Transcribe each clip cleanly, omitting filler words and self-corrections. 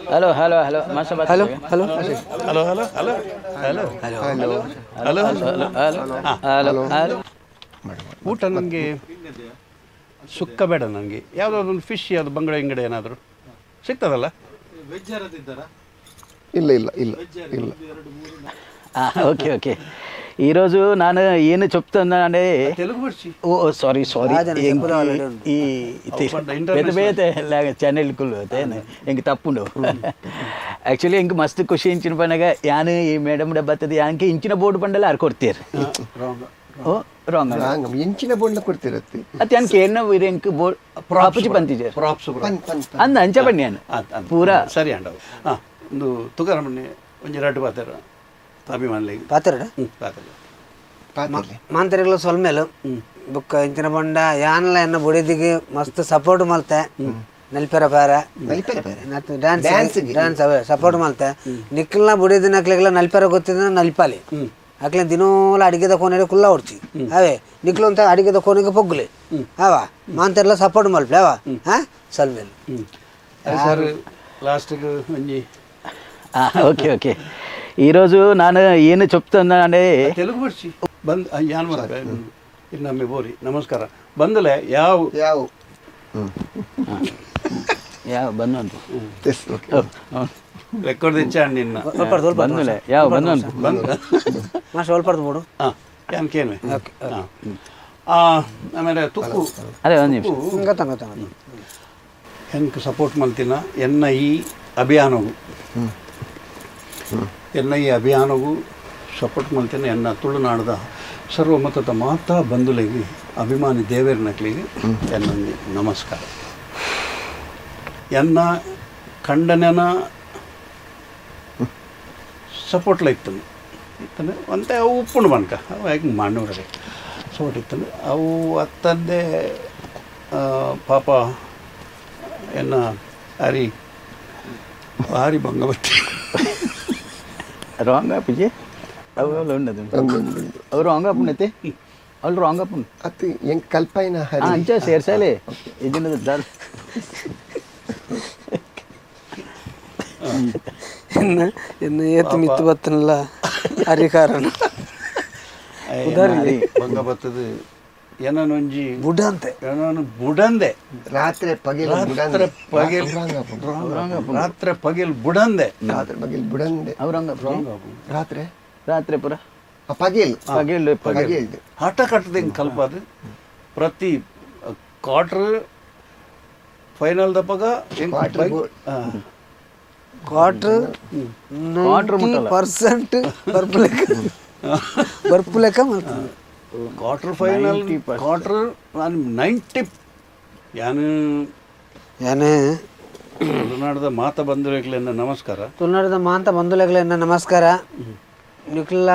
Hello hello hello master बात hello करेंगे। Hello hello hello hello hello hello hello hello hello ಊಟ ನನಗೆ ಸುಕ್ಕ ಬೇಡ ನನಗೆ ಯಾವುದಾದ್ರು ಒಂದು ಫಿಶ್ ಯಾವುದು ಬಂಗಡೆ ಹಿಂಗಡೆ ಏನಾದರೂ ಸಿಗ್ತದಲ್ಲ? ಇಲ್ಲ ಇಲ್ಲ ಇಲ್ಲ ಇಲ್ಲ ఓకే ఓకే ఈరోజు నాన్న ఈయన చెప్తున్నానంటే తెలుగు మర్చి ఓ సారీ సారీ ఈ ಬೇತೆ ಬೇತೆ ಚಾನೆಲ್ಗಳು ಹೆಂಗೆ ತಪ್ಪುಂಡು ಆ್ಯಕ್ಚುಲಿ ಹೆಂಗೆ ಮಸ್ತ್ ಖುಷಿ ಇಂಚಿನ ಪನಗ ಯಾನು ಈ ಮೇಡಮ್ ಬರ್ತದೆ ಯಾಕೆ ಇಂಚಿನ ಬೋರ್ಡ್ ಬಂಡಲ್ಲ ಯಾರು ಕೊಡ್ತೀರಿ ಓ ರಾಂಗ್ ರಾಂಗ್ ಇಂಚಿನ ಬೋರ್ಡ್ನ ಕೊಡ್ತಿರತ್ತೆ ಅದು ಯಾಕೆ ಏನು ಎಂಕ್ ಬೋರ್ಡ್ ಪ್ರಾಪುಜಿ ಬಂತಿದ್ದಾರೆ ಪ್ರಾಪ್ಸ್ ಅಂದ ಅಂಚ ಬನ್ನಿ ನಾನು ಪೂರ ಸರಿ ಅಂಡವು ಹಾಂ ಒಂದು ತುಗಾರ ಮಣ್ಣೆ ಒಂಜಿ ರಡ್ಡು ಪಾತ್ರ ಅಭಿಮಾನಿಗೆ ಪಾತ್ರಡ ಪಾತ್ರ ಪಾತ್ರೆ ಮಾಂತರಿಗಳು ಸೊಲ್ಮೇಲು ಬುಕ್ಕ ಇಂಚಿನ ಬಂಡ ಯಾನಲ ಎನ್ನ ಬುಡಿದಿಗೆ ಮಸ್ತ್ ಸಪೋರ್ಟ್ ಮಲ್ತೆ ನಲ್ಪೆರ ಪಾರ ಡ್ಯಾನ್ಸ್ ಅವೇ ಸಪೋರ್ಟ್ ಮಲ್ತೆ ನಿಕ್ಲನ ಬುಡಿದಿನ ನಕ್ಲಿಗೆಲ್ಲ ನಲ್ಪೆರ ಗೊತ್ತಿದ್ರೆ ನಲ್ಪಾಲಿ ಅಕ್ಲೆ ದಿನೋಲ ಅಡಿಗೆದ ಕೋಣೆ ಕುಲ್ಲ ಹೊಡ್ಚಿ ಅವೇ ನಿಕ್ಲು ಅಂತ ಅಡಿಗೆದ ಕೋಣೆಗೆ ಪೊಗ್ಗುಲಿ ಅವ ಮಾಂತರೆಲ್ಲ ಸಪೋರ್ಟ್ ಮಲ್ಪೆ ಅವ ಹಾ ಸೊಲ್ಮೇಲು ಸರ್ లాస్ట్కి ಒಂಜಿ ఓకే ఓకే ఈరోజు నాన్న ఈయన చెప్తున్నానంటే తెలుగు మర్చి ಬಂದ್ ಯಾನ್ ಮರ ಇನ್ನೊಮ್ಮೆ ಬೋರಿ ನಮಸ್ಕಾರ ಬಂದಲೆ ಯಾವ ಯಾವ ಯಾವ ಬಂದು ಅಂತ ಎಸ್ ಓಕೆ ರೆಕಾರ್ಡ್ తెచ్చాను నిన్న ಬಂದುಲೆ ಯಾವ ಬಂದು ಅಂತ ಬಂದ ಮಾಸ್ಟರ್ ಒಲ್ಪಡ್ದು ಬಿಡು ಹಾಂ ಯಾನ್ ಕೇನ್ವೆ ಆಮೇಲೆ ತುಕ್ಕು ಅದೇ ಒಂದು ನಿಮಿಷ ಗೊತ್ತ ಹೆಂಗೆ ಸಪೋರ್ಟ್ ಮಾಡ್ತೀನ ಎನ್ನ ಈ ಅಭಿಯಾನವು ಸಪೋರ್ಟ್ ಮಾಡ್ತೀನಿ ಎನ್ನ ತುಳುನಾಡದ ಸರ್ವಮತದ ಮಾತಾ ಬಂಧುಲಿಗೆ ಅಭಿಮಾನಿ ದೇವೇರ್ನಕ್ಲಿಗೆ ಎನ್ನ ನಮಸ್ಕಾರ ಎನ್ನ ಖಂಡನೆನ ಸಪೋರ್ಟ್ಲ ಇತ್ತನೆ ಅಂತೆ ಅವು ಉಪ್ಪುಂಡು ಬನ್ಕ ಅವು ಹೇಗೆ ಮಣ್ಣೂರಲ್ಲಿ ಸಪೋರ್ಟ್ ಇತ್ತನೆ ಅವು ಅತ್ತಂದೆ ಪಾಪ ಎನ್ನ ಭಾರಿ ಭಂಗವತಿ ರಾಂಗ್ ಆಪಿಜಿ ಅವು ఉండదు అవి రాంగ్ ఆపునైతే వాళ్ళు రాంగ్ ఆపు అది ఏం కల్పైన హరి అంచా సేర్సాలే ఇదిన్నది దాల్ ಎನ್ನ ಏತು ಮಿತ್ತು ಬತ್ತನಲ್ಲ ಹರಿಕಾರಣ ಭಂಗ ಬರ್ತದೆ ಏನೊಂಜಿ ಬುಡಂತೆ ಏನೋ ಬುಡಂದೆ ರಾತ್ರಿ ಪಗಿಲ್ ರಾತ್ರಿ ಪಗಿಲ್ ರಾತ್ರಿ ಪಗಿಲ್ ಬುಡಂದೆ ರಾತ್ರಿ ಪಗಿಲ್ ಬುಡಂದೆ ಅವು ರಾಂಗ್ ರಾತ್ರಿ ರಾತ್ರಿ ಪುರ ಪಗಿಲ್ ಪಗಿಲ್ ಪಗಿಲ್ ಹಠ ಕಟ್ಟದ ಹಿಂಗೆ ಕಲ್ಪದು ಪ್ರತಿ ಕ್ವಾರ್ಟರ್ ಫೈನಲ್ ದಪ್ಪಗ ಕ್ವಾರ್ಟರ್ 90% ಬರ್ಪು ಲೆಕ್ಕ ಮಾಡ್ತಾರೆ ಕ್ವಾರ್ಟರ್ ಫೈನಲ್ ಕ್ವಾರ್ಟರ್ 90 ಏನೇ ತುಳುನಾಡದ ಮಾತ ಬಂಧುಗಳಿಗೆಲ್ಲ ನಮಸ್ಕಾರ ತುಳುನಾಡದ ಮಾಂತ ಬಂಧುಲೆಗಳೆನ್ನ ನಮಸ್ಕಾರ ನಿಕ್ಲ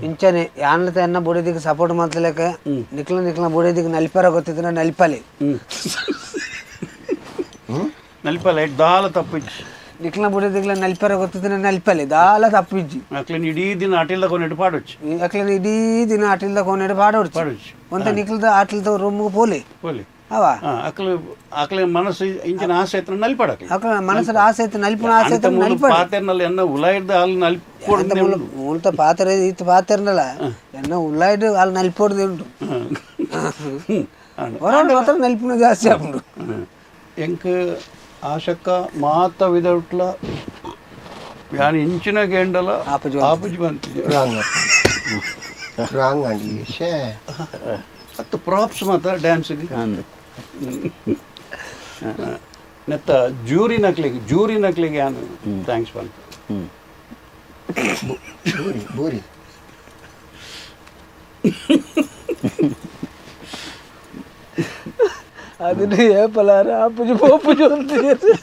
ಇಂಚನೆ ಯಾನ್ಲತ ಎನ್ನ ಬುಡಿದಿಗೆ ಸಪೋರ್ಟ್ ಮಾಡ್ತಲೇಕ ನಿಕ್ಲ ಬುಡಿದಿಗೆ ನಲ್ಪರ ಗೊತ್ತಿದ್ರೆ ನಲ್ಪಲಿ ನಲ್ಪಲ್ಲ ದಾಲ ತಪ್ಪಿಜ್ಜಿ ನಿಕ್ಲ ಬುಡಿದಿಗ್ಲ ನಲ್ಪರ ಗೊತ್ತಿದ್ರೆ ನಲ್ಪಲಿ ದಾಲ ತಪ್ಪಿಜ್ಜಿ ಅಕ್ಲೇನು ಇಡೀ ದಿನ ಆಟಿಲ್ದ ಕೊನೆಟ್ಟು ಪಾಡೊಚ್ಚಿ ಅಕ್ಲೇನು ಇಡೀ ದಿನ ಆಟಿಲ್ದ ಕೊನೆಡು ಪಾಡೋಡ್ಚಿ ಒಂತ ನಿಕ್ಲದ ಆಟಿಲ್ದ ರೂಮ್ಗೆ ಪೋಲಿ ಅವ ಅಕ್ಲೆ ಮನಸ್ಸು ಇಂಚಿನ ಆಸೆ ಐತ್ರ ನಲ್ಪಡಕ್ಕೆ ಅಕ್ಲ ಮನಸ್ಸದ ಆಸೆ ಐತೆ ನಲ್ಪುನ ಆಸೆ ಐತೆ ನಲ್ಪಡ ಪಾತೆರ್ನಲ್ಲಿ ಎನ್ನ ಉಲಾಯಿಡ್ದ ಅಲ್ಲಿ ನಲ್ಪೊಡ್ ಮೂಲತ ಪಾತ್ರೆ ಇತ್ತು ಪಾತೆರ್ನಲ್ಲ ಎನ್ನ ಉಳ್ಳಾಯ್ಡು ಅಲ್ಲಿ ನಲ್ಪೊಡ್ದು ಉಂಟು ಹೊರಡು ಮಾತ್ರ ನಲ್ಪುನ ಜಾಸ್ತಿ ಆಗ್ಬಿಡು ಎಂಕ್ ಆಶಕ್ಕ ಮಾತ ವಿದಟ್ಲ ಯಾನ್ ಇಂಚಿನ ಗೇಂಡಲ ಆಪುಜಿ ಬಂತಿದ್ದೆ ರಾಂಗ್ ಅಂಡಿ ಶೇ ಹತ್ತು ಪ್ರಾಪ್ಸ್ ಮಾತ ಡ್ಯಾನ್ಸ್ಗೆ ನೆತ್ತ ಜೂರಿ ನಕ್ಲಿಗೆ ಯಾನು ಥ್ಯಾಂಕ್ಸ್ ಬಂತು ಬೋರಿ ಅದನ್ನು ಏಪಲಾರ ಆಪುಜಿ ಪೋಪುಜಿ ಅಂತಿದ್ದಾರೆ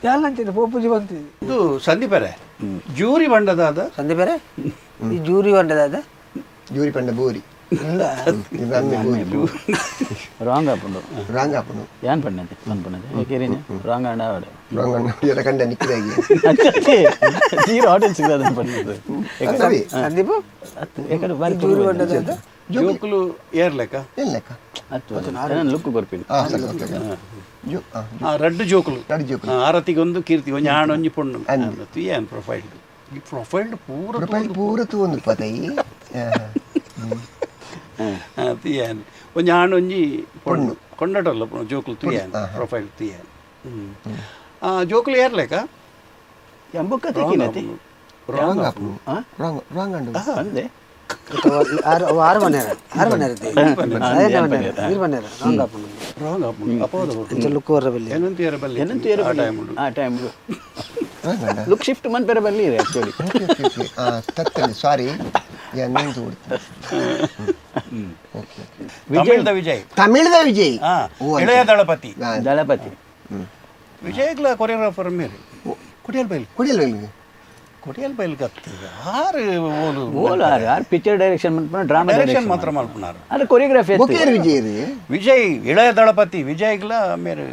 ಯಾಲಂತಿದೆ ಪೋಪುಜಿ ಬಂತಿದೆ ಇದು ಸಂದೀಪರೇ ಜೂರಿ ಬಂಡದಾದ ಸಂದೀಪರೇ ಈ ಜೂರಿ ಬಂಡದಾದ ಜೂರಿ ಪಂಡ ಬೋರಿ ರಾಂಗ್ ಆಪುಂಡು ರಾಂಗ್ ಆಪುಂಡು ಯಾನ್ ಪಣ್ಣದೆ ಬಂದ್ ಪಣ್ಣದೆ ಏಕೇರಿನೆ ರಾಂಗ್ ಅಣ್ಣ ಅವಡೆ ರಾಂಗ್ ಅಣ್ಣ ಎಲ್ಲ ಕಂಡ ನಿಕ್ಕಿದಾಗಿ ಜೀರೋ ಆಡಿಯನ್ಸ್ ಸಿಗದ ಪಣ್ಣದೆ ಸಂದೀಪ ಏಕಡೆ ಬಾರಿ ಜೂರಿ ಬಂಡದಾದ ಜೋಕುಲು ಏರ್ಲೆಕ್ಕ ಏನ್ ಲೆಕ್ಕ ಲುಕ್ ಕೊರ್ಪಿನಿ ರಡ್ಡು ಜೋಕುಲು ರಡ್ಡು ಜೋಕುಲು. ಆರತಿಗೊಂದು ಕೀರ್ತಿ ಒಂಜಿ ಆಣ ಒಂಜಿ ಪೊಣ್ಣು ತುಯ್ಯಾನ್ ಪ್ರೊಫೈಲ್ ಈ ಪ್ರೊಫೈಲ್ ಪೂರ ಪ್ರೊಫೈಲ್ ಪೂರ ತೂಂದು ಪತಾಯಿ ತುಯ್ಯಾನ್ ಒಂಜಿ ಆಣ ಒಂಜಿ ಪೊಣ್ಣು ಕೊಂಡಟಲ್ಲ ಜೋಕುಲು ತುಯ್ಯಾನ್ ಪ್ರೊಫೈಲ್ ತುಯ್ಯಾನ್ ಜೋಕುಲು ಏರ್ಲೇಕ ಎಂಬಕ್ಕ ತೆಗಿನತಿ ರಾಂಗ್ ಆಪು ರಾಂಗ್ ಅಂಡು ಅಂದೆ ಆರು ಮನೆಯರ ನೀರು ಮನೆಯರ ರಾಂಗ್ ಆಪುಂಡು ರಾಂಗ್ ಆಪುಂಡು ಅಪೋದ ಇಂಚ ಲುಕ್ ವರ ಬೆಲ್ಲಿ ಏನಂತ ಏರ ಬಲ್ಲಿ ಏನಂತ ಏರ ಆ ಟೈಮ್ ರಾಂಗ್ ಅಂಡ ಲುಕ್ ಶಿಫ್ಟ್ ಮನ್ಪೆರ ಬಲ್ಲಿ ಆಕ್ಚುಲಿ ತತ್ತಲ್ಲಿ ಸಾರಿ ಇನ್ನೊಂದು ತಮಿಳ್ದ ವಿಜಯ್ ತಮಿಳ್ದ ವಿಜಯ್ ಇಳೆಯ ದಳಪತಿ ದಳಪತಿ ವಿಜಯ್ಗ್ಲ ಕೊರಿಯೋಗ್ರಾಫರ್ ಮೇಲೆ ಕುಡಿಯಲ್ ಬೈಲ್ ಕೊಡಿಯಲ್ ಬೈಲ್ ಕತ್ತು ಆರು ಓಲು ಓಲ್ ಆರ್ ಪಿಕ್ಚರ್ ಡೈರೆಕ್ಷನ್ ಮನ್ಪನ ಡ್ರಾಮಾ ಡೈರೆಕ್ಷನ್ ಮಾತ್ರ ಮಲ್ಪುನಾರು ಅಲ್ಲ ಕೊರಿಯೋಗ್ರಫಿ ಬೊಕೇರ್ ವಿಜಯ್ ರೀ ವಿಜಯ್ ಇಳೆಯ ದಳಪತಿ ವಿಜಯ್ಗ್ಲ ಮೇರೆ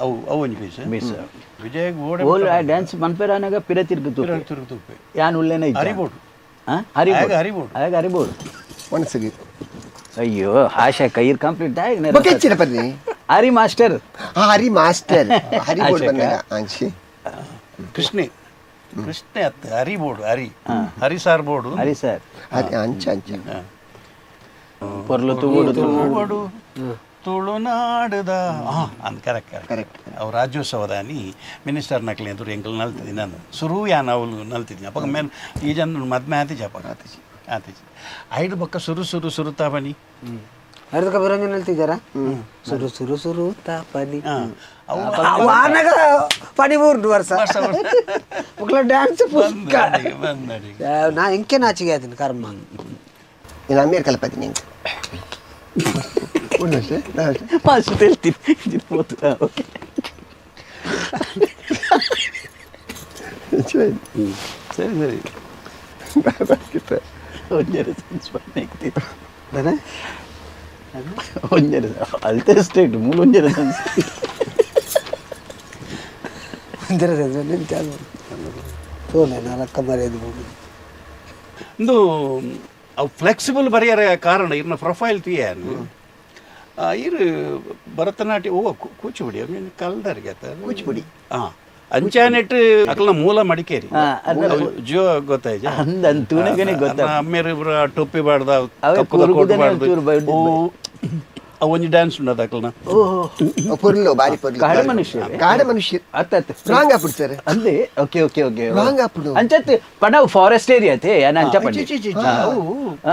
ಅವು ಅವು ಒಂಜಿ ಪೀಸ್ ಮಿಸ್ ವಿಜಯ್ ಓಡೆ ಓಲ್ ಆ ಡ್ಯಾನ್ಸ್ ಮನ್ಪೆರ ಅನಾಗ ಪಿರ ತಿರ್ಗುತ್ತು ತಿರುಗುತ್ತುಪ್ಪೆ ಯಾನ್ ಉಲ್ಲೇನ ಇದ್ದ ಹರಿಬೋಡು ಹರಿಬೋಡು ಹರಿಬೋಡು ಆಗ ಹರಿಬೋಡು ಮನಸ್ಸಿಗೆ ಅಯ್ಯೋ ಆಶಾ ಕೈರ್ ಕಂಪ್ಲೀಟ್ ಆಗಿ ಬೊಕೆಚ್ಚಿನ ಪರ್ರಿ ಹರಿ ಮಾಸ್ಟರ್ ಹರಿ ಮಾಸ್ಟರ್ ಹರಿ ಬೋರ್ಡ್ ಬಂದಾಗ ಅಂಚಿ ಕೃಷ್ಣೆ ಅತ್ತ ಹರಿ ಬೋರ್ಡು ಹರಿ ಸಾರ್ ಬೋರ್ಡು ಹರಿ ಸರ್ ಹರಿ ಅಂಚ ಪೊರ್ಲು ತೂಗೋಡು ತೂಗೋಡು ತುಳುನಾಡದ ಅಂದ್ ಕರೆಕ್ಟ್ ಅವ್ರು ರಾಜ್ಯೋತ್ಸವದಾನಿ ಮಿನಿಸ್ಟರ್ ನಕ್ಲಿ ಎದುರು ಎಂಕಲ್ ನಲ್ತಿದ್ದೀನಿ ನಾನು ಸುರು ಯಾನ್ ಅವಳು ನಲ್ತಿದ್ದೀನಿ ಅಪ್ಪ ಮೇಲೆ ಈ ಜನ ಮದ್ಮೆ ಆತಿಜಿ ಅಪ್ಪ ಆತಿಜಿ ಐದು ಬಕ್ಕ ಸುರುತ್ತಾ ಬನ್ನಿ ಹರಿದ ಬಿರಂಜನ್ ಹೇಳ್ತಿದ್ದಾರ ಸುರು ತಾಪನಿ ಪನಿ 3 ವರ್ಷ ಡ್ಯಾನ್ಸ್ ಬಂದಡಿ ನಾ ಎಂಕೆ ನಾಚಿಗೆ ಆಯ್ತೀನಿ ಕರ್ಮ నేను అమెరికాలో పది నేను ಮಾಸ್ಟರ್ ಹೇಳ್ತೀನಿ ಓಕೆ ಸರಿ ಒಂಜರ ಒಂಜರ ಅಲ್ತೆ ಸ್ಟೇಟ್ ಮೂಲ ಒಂಜರ ರೊಕ್ಕ ಮರ್ಯಾದೆ ಹೋಗುದು ಒಂದು ಅವು ಫ್ಲೆಕ್ಸಿಬಲ್ ಬರೆಯರ ಕಾರಣ ಇರ್ನ ಪ್ರೊಫೈಲ್ ತೀಯನು ಇರು ಭರತನಾಟ್ಯ ಕೂಚಿಪುಡಿ ಕಲ್ದರಿಗೆ ಕೂಚಿಪುಡಿ ಅಂಚಾನೆಟ್ ಅಕಲ್ನ ಮೂಲ ಮಡಿಕೇರಿ ಜಿಯೋ ಗೊತ್ತಾಯ್ತು ಅಂದಂತೂನಗನೆ ಗೊತ್ತ ಅಮ್ಮೇರು ಟೊಪ್ಪಿ ಬಾಡ್ದ ಒಂಜಿ ಡ್ಯಾನ್ಸ್ ಉಂಡದ ಅಕಲ್ನ పొర్లో బారి పొర్లో కాడ మనుష్య రాంగ్ అప్పుడు సార్ అందే ఓకే ఓకే ఓకే రాంగ్ అప్పుడు అంచత్ పడ ఫారెస్ట్ ఏరియా తే యాన అంచ పడి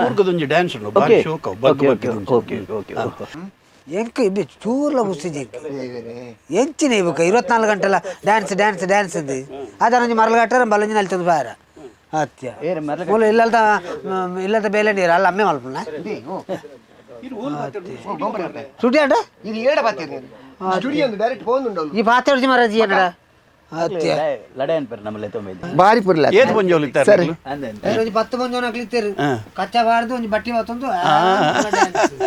కూర్గదొంజి డ్యాన్స్ ఉండు బాರಿ ಶೋಕ ఓకే ఓకే ఓకే ఓకే ಎಂಕ ಇಬ್ಬಿ ಚೂರ್ಲ ಮುಸ್ತಿಜಿ ಎಂಚಿನ ಇವಾಗ 24 ಗಂಟೆಲ ಡ್ಯಾನ್ಸ್ ಡ್ಯಾನ್ಸ್ ಡ್ಯಾನ್ಸ್ ಅಂದು ಅದನ್ನ ಮರಳಗಟ್ಟರೆ ಬಲ್ಲಂಜಿ ನಲ್ತದ ಬಾರ ಅತ್ಯ ಮೂಲ ಇಲ್ಲದ ಬೇಲೆ ನೀರು ಅಲ್ಲ ಅಮ್ಮೆ ಮಲ್ಪನ ಸುಟಿ ಆಟ ఇది ఏడ పాతేరు స్టూడియో ఉంది డైరెక్ట్ ఫోన్ ఉండవు ಈ ಪಾತೇಡ್ಜಿ ಮಹಾರಾಜ್ ಏನಡ ಅತ್ಯ ಲಡಾಯನ್ ಪರ್ ನಮ್ಮಲೆ ತೊಂಬೈದು ಬಾರಿ ಪುರ್ಲ ಏತ್ ಪಂಜೋಲ್ ಇತ್ತಾರೆ ಅಂದೆ ಒಂಜಿ 10 ಮಂದಿ ಹಾಕ್ಲಿತ್ತೀರಿ ಕಚ್ಚಾ ಬಾರ್ದು ಒಂಜಿ ಬಟ್ಟಿ ಹೊತ್ತೊಂದು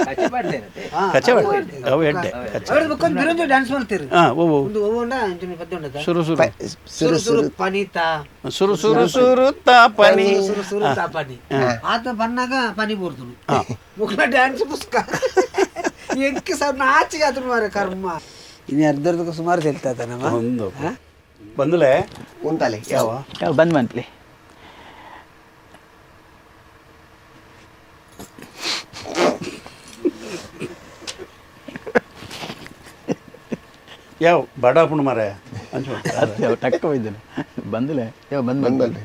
ಕಚ್ಚೆ ಮಾಡ್ತೇನೆ ಕಚ್ಚೆ ಅವು ಎಡ್ಡೆ ಕೊಂಚ ಬಿರಂಜು ಡ್ಯಾನ್ಸ್ ಮಾಡ್ತೀರಿ ಒಂದು ಓವೊಂಡ ಇಂಚೆ ಪದ್ಯ ಉಂಡದ ಸುರು ಪನಿತಾ ಸುರುತ್ತಾ ಪನಿ ಸುರು ತಾಪನಿ ಆತ ಬನ್ನಾಗ ಪನಿ ಬೋರ್ದುನು ಮುಖ ಡ್ಯಾನ್ಸ್ ಪುಸ್ತಕ ಎಂಕೆ ಸರ್ ನಾಚಿಗೆ ಆತನು ಮಾರ ಕರ್ಮ ಇನ್ನು ಅರ್ಧಕ್ಕೆ ಸುಮಾರು ಹೇಳ್ತಾ ನಮ್ಮ ಒಂದು ಬಂದಲೇ ఉండాలి ಯಾವ ಬಂದ್ ಮಂತ್ಲಿ ಯಾವ ಬಡಾಪುಣ ಮರ ಅಂಚು ಟಕ್ಕ ಹೋಯ್ತಾನೆ ಬಂದಲೇ ಯಾವ ಬಂದ್ ಬಂದ್